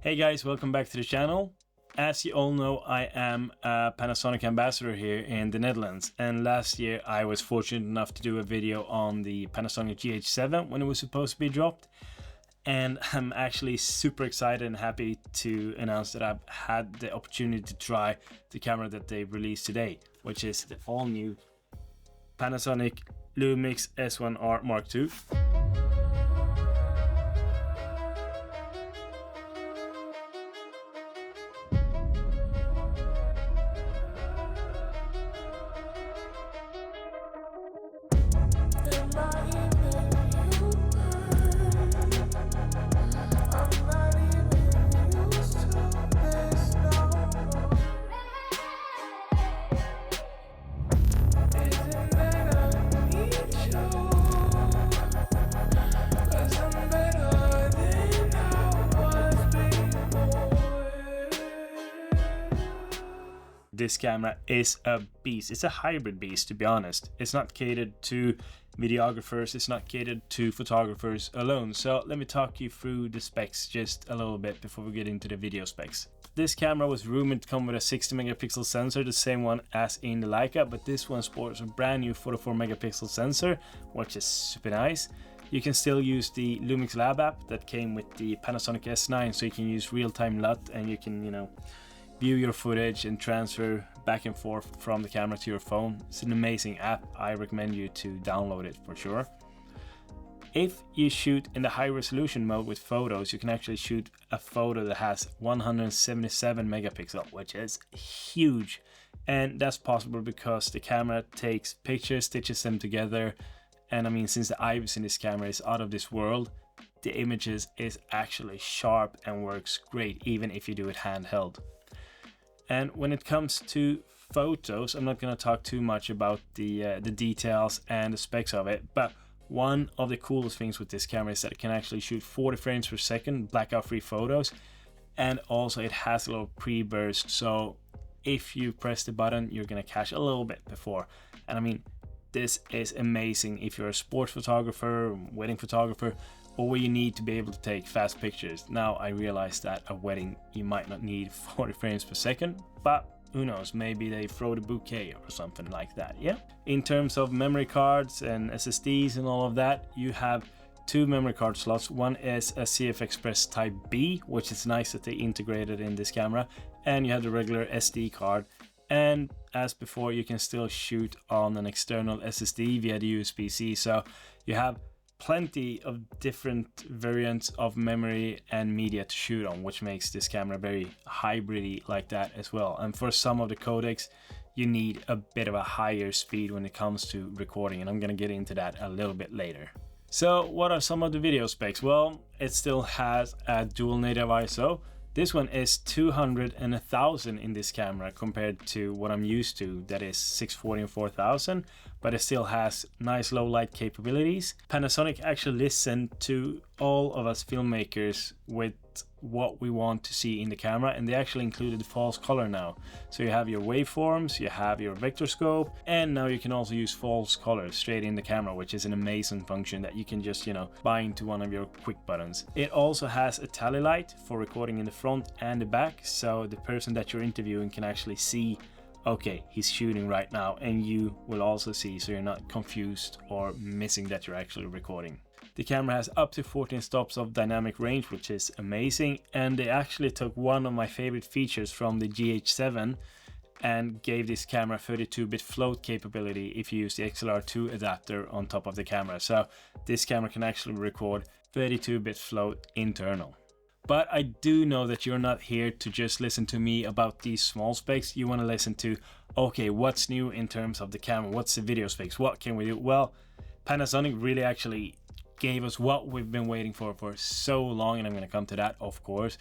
Hey guys, welcome back to the channel. As you all know, I am a Panasonic ambassador here in the Netherlands, and last year I was fortunate enough to do a video on the Panasonic GH7 when it was supposed to be dropped, and I'm actually super excited and happy to announce that I've had the opportunity to try the camera that they released today, which is the all new Panasonic Lumix S1R II. This camera is a beast. It's a hybrid beast, to be honest. It's not catered to videographers, it's not catered to photographers alone. So let me talk you through the specs just a little bit before we get into the video specs. This camera was rumored to come with a 60 megapixel sensor, the same one as in the Leica, but this one sports a brand new 44 megapixel sensor, which is super nice. You can still use the Lumix Lab app that came with the Panasonic S9, so you can use real-time LUT and you can, view your footage and transfer back and forth from the camera to your phone. It's an amazing app. I recommend you to download it for sure. If you shoot in the high resolution mode with photos, you can actually shoot a photo that has 177 megapixel, which is huge. And that's possible because the camera takes pictures, stitches them together. And I mean, since the IBIS in this camera is out of this world, the images is actually sharp and works great, even if you do it handheld. And when it comes to photos, I'm not going to talk too much about the details and the specs of it, but one of the coolest things with this camera is that it can actually shoot 40 frames per second, blackout free photos, and also it has a little pre-burst, so if you press the button, you're going to catch a little bit before. And I mean, this is amazing if you're a sports photographer, wedding photographer, or where you need to be able to take fast pictures. Now I realize that a wedding you might not need 40 frames per second, but who knows, maybe they throw the bouquet or something like that, yeah? In terms of memory cards and SSDs and all of that, you have two memory card slots. One is a CF Express Type B, which is nice that they integrated in this camera, and you have the regular SD card. And as before, you can still shoot on an external SSD via the USB-C, so you have plenty of different variants of memory and media to shoot on, which makes this camera very hybrid-y like that as well. And for some of the codecs, you need a bit of a higher speed when it comes to recording, and I'm gonna get into that a little bit later. So what are some of the video specs? Well, it still has a dual native ISO. This one is 200 and 1000 in this camera compared to what I'm used to, that is 640 and 4000, but it still has nice low light capabilities. Panasonic actually listened to all of us filmmakers with what we want to see in the camera, and they actually included false color now. So you have your waveforms, you have your vector scope, and now you can also use false color straight in the camera, which is an amazing function that you can just, buy into one of your quick buttons. It also has a tally light for recording in the front and the back, so the person that you're interviewing can actually see, okay, he's shooting right now, and you will also see, so you're not confused or missing that you're actually recording. The camera has up to 14 stops of dynamic range, which is amazing, and they actually took one of my favorite features from the GH7 and gave this camera 32-bit float capability if you use the XLR2 adapter on top of the camera. So this camera can actually record 32-bit float internal. But I do know that you're not here to just listen to me about these small specs. You want to listen to, okay, what's new in terms of the camera? What's the video specs? What can we do? Well, Panasonic really actually gave us what we've been waiting for so long, and I'm going to come to that, of course.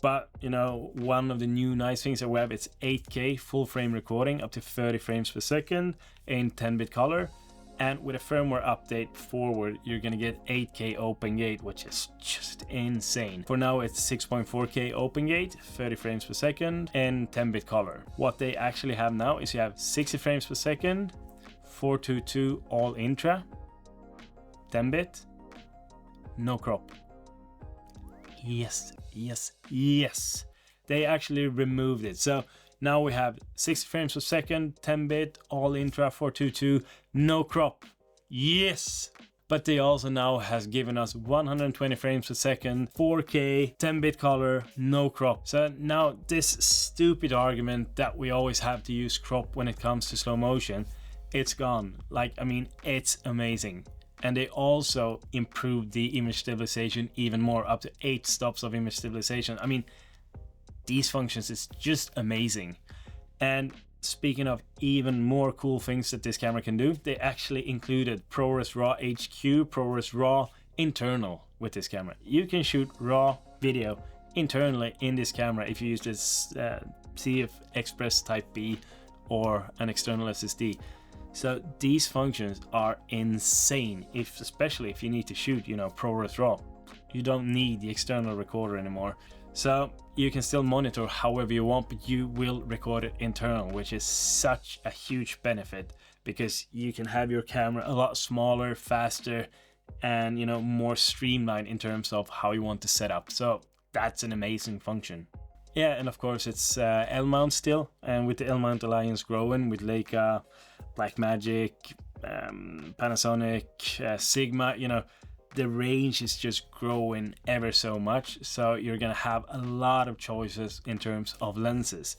But one of the new nice things that we have, it's 8K full frame recording up to 30 frames per second in 10-bit color, and with a firmware update forward, you're going to get 8K open gate, which is just insane. For now, it's 6.4K open gate, 30 frames per second, and 10-bit color. What they actually have now is you have 60 frames per second, 422 all intra, 10-bit, no crop. Yes, yes. They actually removed it. So now we have 60 frames per second, 10-bit, all intra 422, no crop. Yes! But they also now has given us 120 frames per second, 4K, 10-bit color, no crop. So now this stupid argument that we always have to use crop when it comes to slow motion, it's gone. Like, I mean, it's amazing. And they also improved the image stabilization even more, up to 8 stops of image stabilization. I mean, these functions is just amazing. And speaking of even more cool things that this camera can do, they actually included ProRes RAW HQ, ProRes RAW internal with this camera. You can shoot raw video internally in this camera if you use this CF Express Type B or an external SSD. So these functions are insane, especially if you need to shoot, ProRes RAW. You don't need the external recorder anymore. So you can still monitor however you want, but you will record it internal, which is such a huge benefit because you can have your camera a lot smaller, faster, and more streamlined in terms of how you want to set up. So that's an amazing function. Yeah, and of course it's L-mount still, and with the L-mount alliance growing with Leica, Blackmagic, Panasonic, Sigma, the range is just growing ever so much, so you're gonna have a lot of choices in terms of lenses.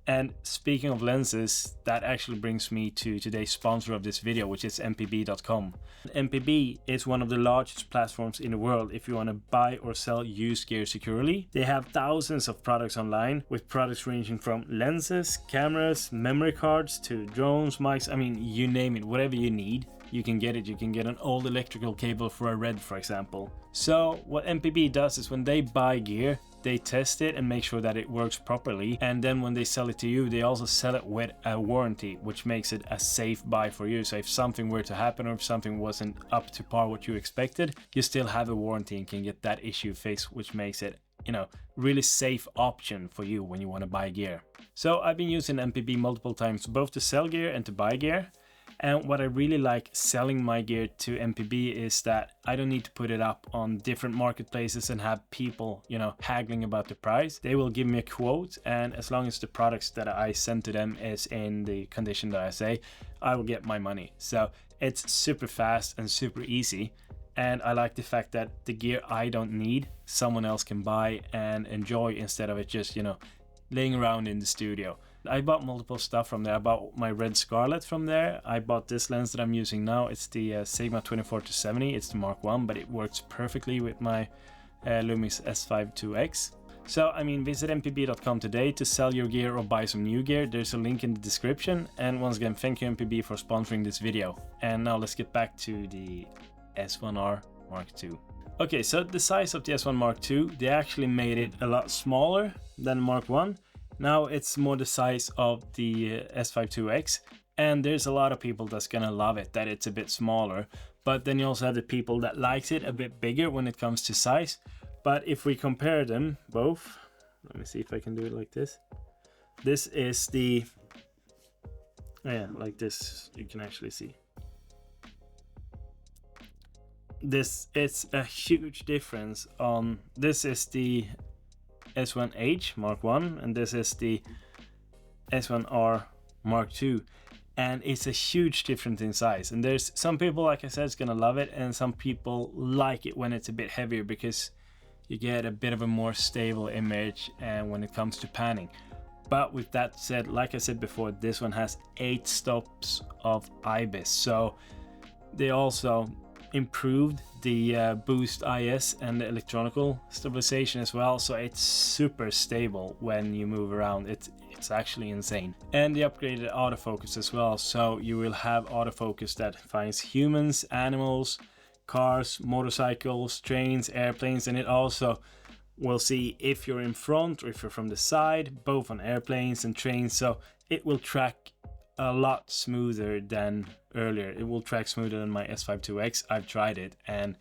And speaking of lenses, that actually brings me to today's sponsor of this video, which is mpb.com. MPB is one of the largest platforms in the world if you want to buy or sell used gear securely. They have thousands of products online, with products ranging from lenses, cameras, memory cards to drones, mics, I mean, you name it, whatever you need. You can get it. You can get an old electrical cable for a RED, for example. So what MPB does is when they buy gear, they test it and make sure that it works properly. And then when they sell it to you, they also sell it with a warranty, which makes it a safe buy for you. So if something were to happen or if something wasn't up to par what you expected, you still have a warranty and can get that issue fixed, which makes it, really safe option for you when you want to buy gear. So I've been using MPB multiple times, both to sell gear and to buy gear. And what I really like selling my gear to MPB is that I don't need to put it up on different marketplaces and have people, haggling about the price. They will give me a quote, and as long as the products that I send to them is in the condition that I say, I will get my money. So it's super fast and super easy. And I like the fact that the gear I don't need, someone else can buy and enjoy instead of it just, laying around in the studio. I bought multiple stuff from there. I bought my Red Scarlet from there. I bought this lens that I'm using now. It's the Sigma 24-70. It's the Mark 1, but it works perfectly with my Lumix S5 IIX. So, visit mpb.com today to sell your gear or buy some new gear. There's a link in the description. And once again, thank you MPB for sponsoring this video. And now let's get back to the S1R Mark II. Okay, so the size of the S1 Mark II, they actually made it a lot smaller than Mark 1. Now it's more the size of the S5 IIX, and there's a lot of people that's gonna love it, that it's a bit smaller. But then you also have the people that likes it a bit bigger when it comes to size. But if we compare them both, let me see if I can do it like this. This is the, like this, you can actually see. This is a huge difference on, this is the S1H Mark 1 and this is the S1R Mark II, and it's a huge difference in size. And there's some people, like I said, is gonna love it, and some people like it when it's a bit heavier because you get a bit of a more stable image and when it comes to panning. But with that said, like I said before, this one has 8 stops of IBIS, so they also improved the boost IS and the electronical stabilization as well, so it's super stable when you move around. It's actually insane. And the upgraded autofocus as well, so you will have autofocus that finds humans, animals, cars, motorcycles, trains, airplanes, and it also will see if you're in front or if you're from the side, both on airplanes and trains. So it will track a lot smoother than earlier. It will track smoother than my S5 IIX. I've tried it and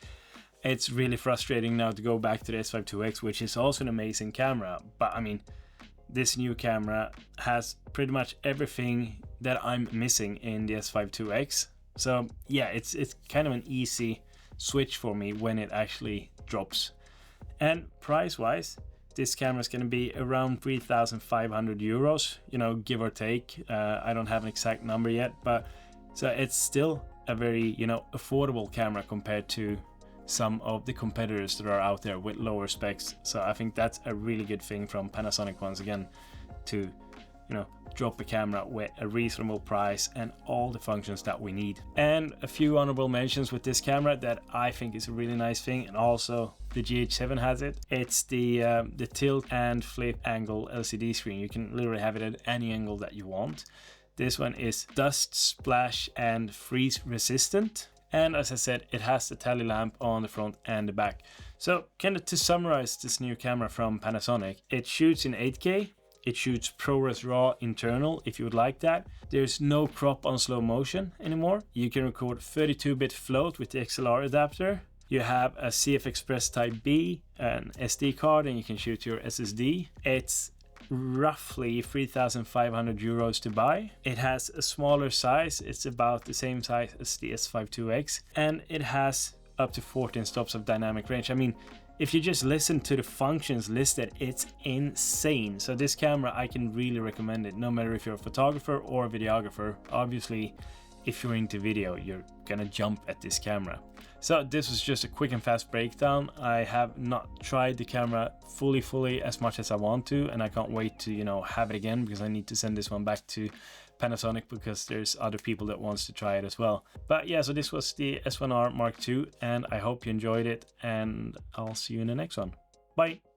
it's really frustrating now to go back to the S5 IIX, which is also an amazing camera. But this new camera has pretty much everything that I'm missing in the S5 IIX. So yeah, it's kind of an easy switch for me when it actually drops. And price wise, this camera is going to be around 3,500 euros, you know, give or take. I don't have an exact number yet, but so it's still a very, you know, affordable camera compared to some of the competitors that are out there with lower specs. So I think that's a really good thing from Panasonic once again, to, you know, drop a camera with a reasonable price and all the functions that we need. And a few honorable mentions with this camera that I think is a really nice thing, and also the GH7 has it. It's the tilt and flip angle LCD screen. You can literally have it at any angle that you want. This one is dust, splash and freeze resistant. And as I said, it has the tally lamp on the front and the back. So kind of to summarize this new camera from Panasonic, it shoots in 8K. It shoots ProRes RAW internal if you would like that. There's no crop on slow motion anymore. You can record 32-bit float with the XLR adapter. You have a CF Express Type B, an SD card, and you can shoot your SSD. It's roughly 3,500 euros to buy. It has a smaller size. It's about the same size as the S5 IIX, and it has up to 14 stops of dynamic range. I mean, if you just listen to the functions listed, it's insane. So this camera, I can really recommend it, no matter if you're a photographer or a videographer. Obviously, if you're into video, you're gonna jump at this camera. So this was just a quick and fast breakdown. I have not tried the camera fully as much as I want to, and I can't wait to, you know, have it again, because I need to send this one back to Panasonic because there's other people that wants to try it as well. But yeah, so this was the S1R Mark II, and I hope you enjoyed it, and I'll see you in the next one. Bye.